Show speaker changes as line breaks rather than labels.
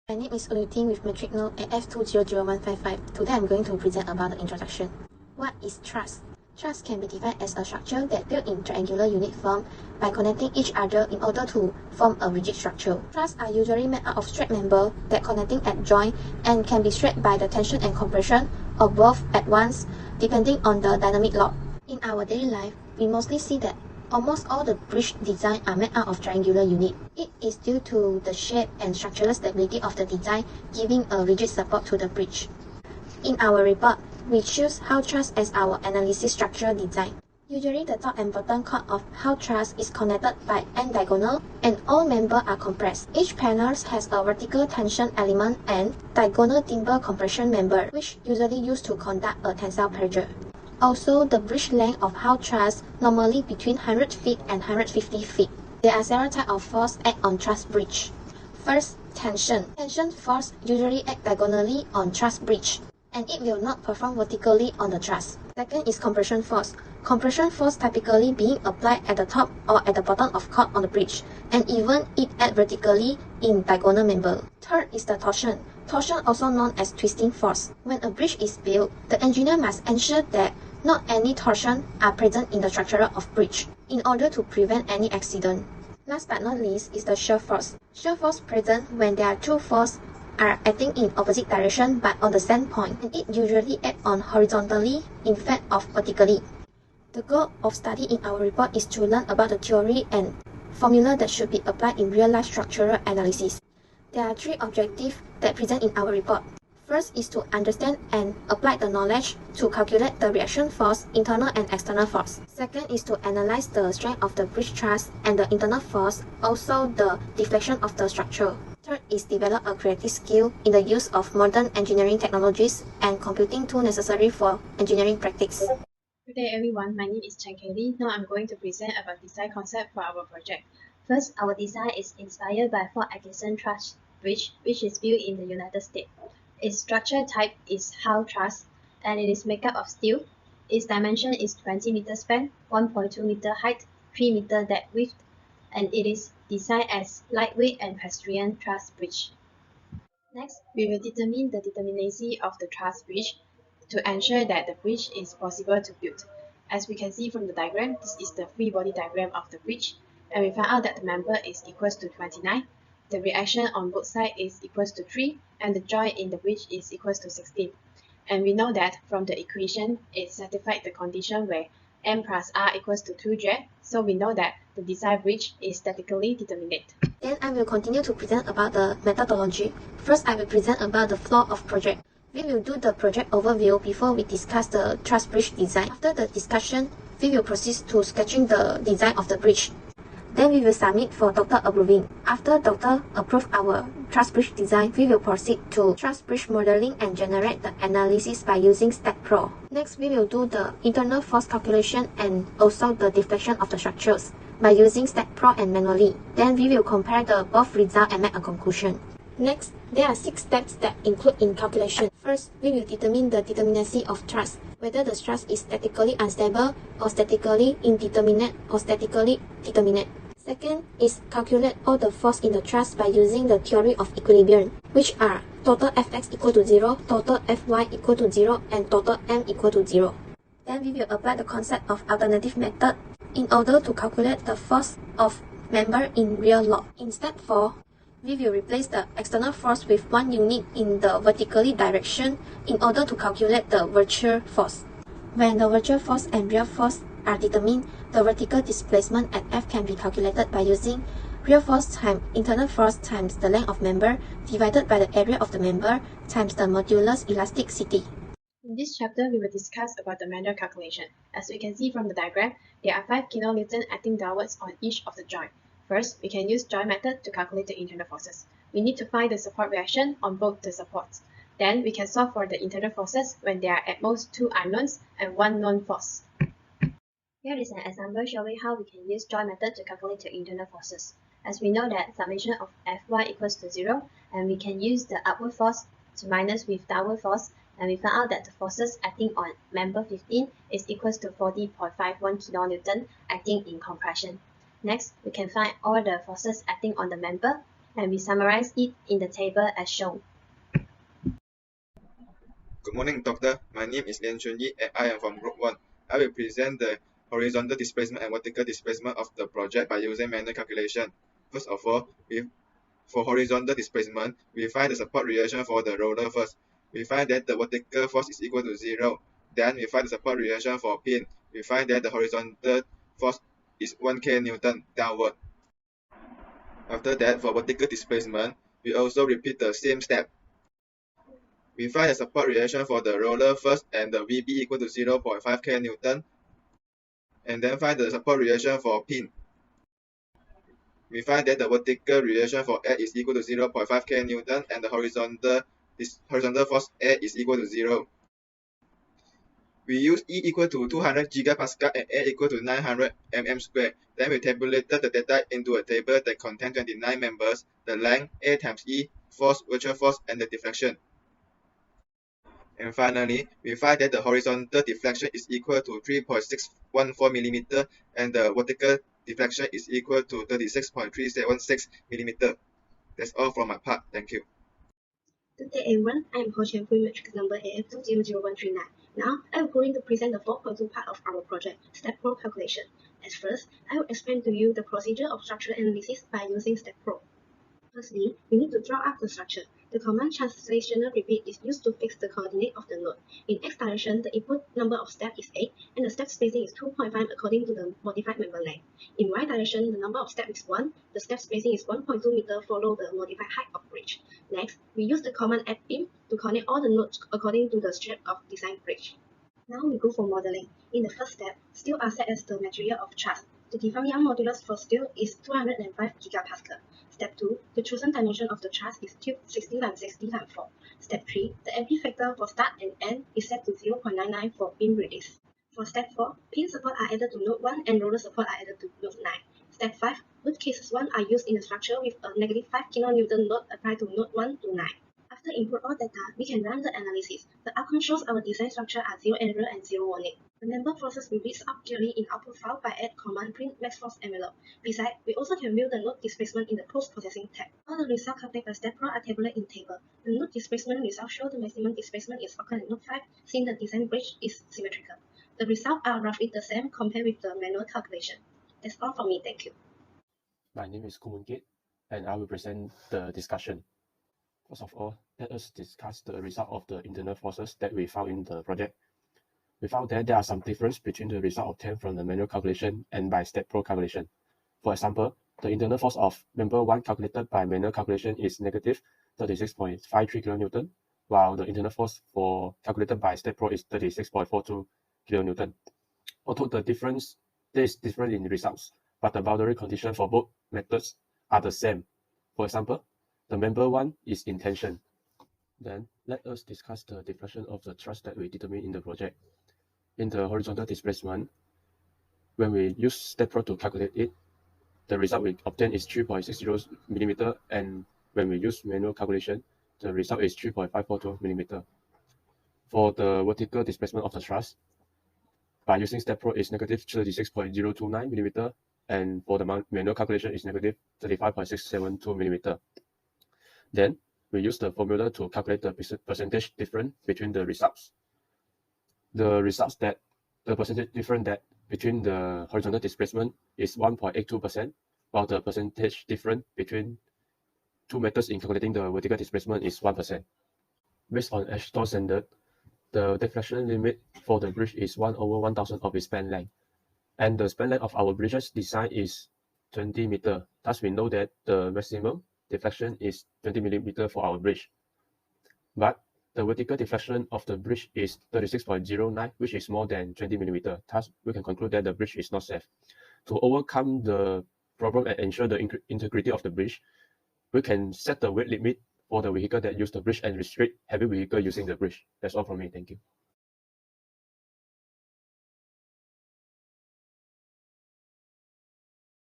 My name is Uluting with metric node AF200155. Today I'm going to present about the introduction. What is truss? Truss can be defined as a structure that built in triangular unit form by connecting each other in order to form a rigid structure. Truss are usually made out of straight member that connecting at joint and can be straight by the tension and compression or both at once depending on the dynamic load. In our daily life, we mostly see that almost all the bridge design are made out of triangular unit. It is due to the shape and structural stability of the design giving a rigid support to the bridge. In our report, we choose how truss as our analysis structural design. Usually the top and bottom chord of how truss is connected by end diagonal and all members are compressed. Each panel has a vertical tension element and diagonal timber compression member, which usually used to conduct a tensile pressure. Also, the bridge length of how truss normally between 100 feet and 150 feet. There are several types of force act on truss bridge. First, tension. Tension force usually act diagonally on truss bridge, and it will not perform vertically on the truss. Second is compression force. Compression force typically being applied at the top or at the bottom of chord on the bridge, and even it act vertically in diagonal member. Third is the torsion. Torsion, also known as twisting force. When a bridge is built, the engineer must ensure that not any torsion are present in the structure of bridge in order to prevent any accident. Last but not least is the shear force. Shear force present when there are two forces are acting in opposite direction but on the same point, and it usually acts on horizontally instead of vertically. The goal of study in our report is to learn about the theory and formula that should be applied in real-life structural analysis. There are three objectives that present in our report. First is to understand and apply the knowledge to calculate the reaction force, internal and external force. Second is to analyze the strength of the bridge truss and the internal force, also the deflection of the structure. Third is develop a creative skill in the use of modern engineering technologies and computing tools necessary for engineering practice.
Good day everyone, my name is Chen Kaylee. Now I'm going to present about design concept for our project. First, our design is inspired by Fort Atkinson Truss Bridge, which is built in the United States. Its structure type is hull truss, and it is made up of steel. Its dimension is 20 meter span, 1.2 meter height, 3 meter depth width, and it is designed as lightweight and pedestrian truss bridge. Next, we will determine the determinacy of the truss bridge to ensure that the bridge is possible to build. As we can see from the diagram, this is the free body diagram of the bridge, and we found out that the member is equals to 29. The reaction on both sides is equals to 3, and the joint in the bridge is equals to 16. And we know that from the equation, it satisfies the condition where m plus r equals to 2z, so we know that the desired bridge is statically determinate.
Then I will continue to present about the methodology. First, I will present about the flow of project. We will do the project overview before we discuss the truss bridge design. After the discussion, we will proceed to sketching the design of the bridge. Then we will submit for doctor approving. After doctor approve our truss bridge design, we will proceed to truss bridge modeling and generate the analysis by using StatPro. Next, we will do the internal force calculation and also the deflection of the structures by using StatPro and manually. Then we will compare the both results and make a conclusion. Next, there are 6 steps that include in calculation. First, we will determine the determinacy of truss, whether the truss is statically unstable or statically indeterminate or statically determinate. Second is calculate all the force in the truss by using the theory of equilibrium, which are total Fx equal to 0, total Fy equal to 0, and total m equal to 0. Then we will apply the concept of alternative method in order to calculate the force of member in real load. In step 4, we will replace the external force with one unit in the vertically direction in order to calculate the virtual force. When the virtual force and real force are determined, the vertical displacement at F can be calculated by using real force times internal force times the length of member divided by the area of the member times the modulus elasticity.
In this chapter, we will discuss about the manual calculation. As we can see from the diagram, there are 5 kN acting downwards on each of the joint. First, we can use joint method to calculate the internal forces. We need to find the support reaction on both the supports. Then we can solve for the internal forces when there are at most 2 unknowns and 1 known force. Here is an example showing how we can use joint method to calculate the internal forces. As we know that summation of Fy equals to 0, and we can use the upward force to minus with downward force, and we found out that the forces acting on member 15 is equals to 40.51 kN acting in compression. Next, we can find all the forces acting on the member and we summarize it in the table as shown.
Good morning, Doctor. My name is Lian Chunyi and I am from Group 1. I will present the horizontal displacement and vertical displacement of the project by using manual calculation. First of all, for horizontal displacement, we find the support reaction for the roller first. We find that the vertical force is equal to 0. Then we find the support reaction for pin. We find that the horizontal force is 1 kN downward. After that, for vertical displacement, we also repeat the same step. We find the support reaction for the roller first and the VB equal to 0.5 kN, and then find the support reaction for pin. We find that the vertical reaction for air is equal to 0.5 kN and the horizontal force air is equal to 0. We use E equal to 200 gigapascal and air equal to 900 mm². Then we tabulated the data into a table that contains 29 members, the length, A times E, force, virtual force, and the deflection. And finally, we find that the horizontal deflection is equal to 3.614 mm and the vertical deflection is equal to 36.376 mm. That's all from my part. Thank you.
Good day everyone, I am Ho Chen Pui, matrix number AF200139. Now, I am going to present the 4.2 part of our project, step pro calculation. At first, I will explain to you the procedure of structural analysis by using step pro. Firstly, we need to draw up the structure. The command translational repeat is used to fix the coordinate of the node. In x direction, the input number of steps is 8, and the step spacing is 2.5 according to the modified member length. In y direction, the number of steps is 1, the step spacing is 1.2 meter, follow the modified height of bridge. Next, we use the command add beam to connect all the nodes according to the shape of design bridge. Now we go for modeling. In the first step, steel are set as the material of truss. The defined Young modulus for steel is 205 gigapascal. Step 2, the chosen dimension of the truss is cube 60 times 60 times 4. Step 3, the MP factor for start and end is set to 0.99 for pin radius. For step 4, pin support are added to node 1 and roller support are added to node 9. Step 5, node cases 1 are used in the structure with a negative 5 kN node applied to node 1 to 9. After input all data, we can run the analysis. The outcome shows our design structure are 0 error and 0 warning. The member process will read up clearly in output file by add command print max force envelope. Besides, we also can view the node displacement in the post-processing tab. All the results calculated by step pro are tabulated in table. The node displacement results show the maximum displacement is occurred at node 5 since the design bridge is symmetrical. The results are roughly the same compared with the manual calculation. That's all from me, thank you.
My name is Kumun Kit, and I will present the discussion. First of all, let us discuss the result of the internal forces that we found in the project. We found that there are some difference between the result obtained from the manual calculation and by step pro calculation. For example, the internal force of member 1 calculated by manual calculation is negative 36.53 kN, while the internal force for calculated by step pro is 36.42 kN. Although there is difference in results, but the boundary conditions for both methods are the same. For example, the member 1 is in tension. Then let us discuss the deflection of the truss that we determine in the project. In the horizontal displacement, when we use step pro to calculate it, the result we obtain is 3.60 mm, and when we use manual calculation, the result is 3.542 mm. For the vertical displacement of the truss, by using step pro is negative 36.029 mm, and for the manual calculation is negative 35.672 mm. Then we use the formula to calculate the percentage difference between the results. The percentage difference that between the horizontal displacement is 1.82%, while the percentage difference between two methods in calculating the vertical displacement is 1%. Based on Ashton standard, the deflection limit for the bridge is 1/1000 of its span length, and the span length of our bridge's design is 20 meters. Thus, we know that the maximum deflection is 20 mm for our bridge. But the vertical deflection of the bridge is 36.09, which is more than 20 mm. Thus, we can conclude that the bridge is not safe. To overcome the problem and ensure the integrity of the bridge, we can set the weight limit for the vehicle that use the bridge and restrict heavy vehicle using the bridge. That's all from me. Thank you.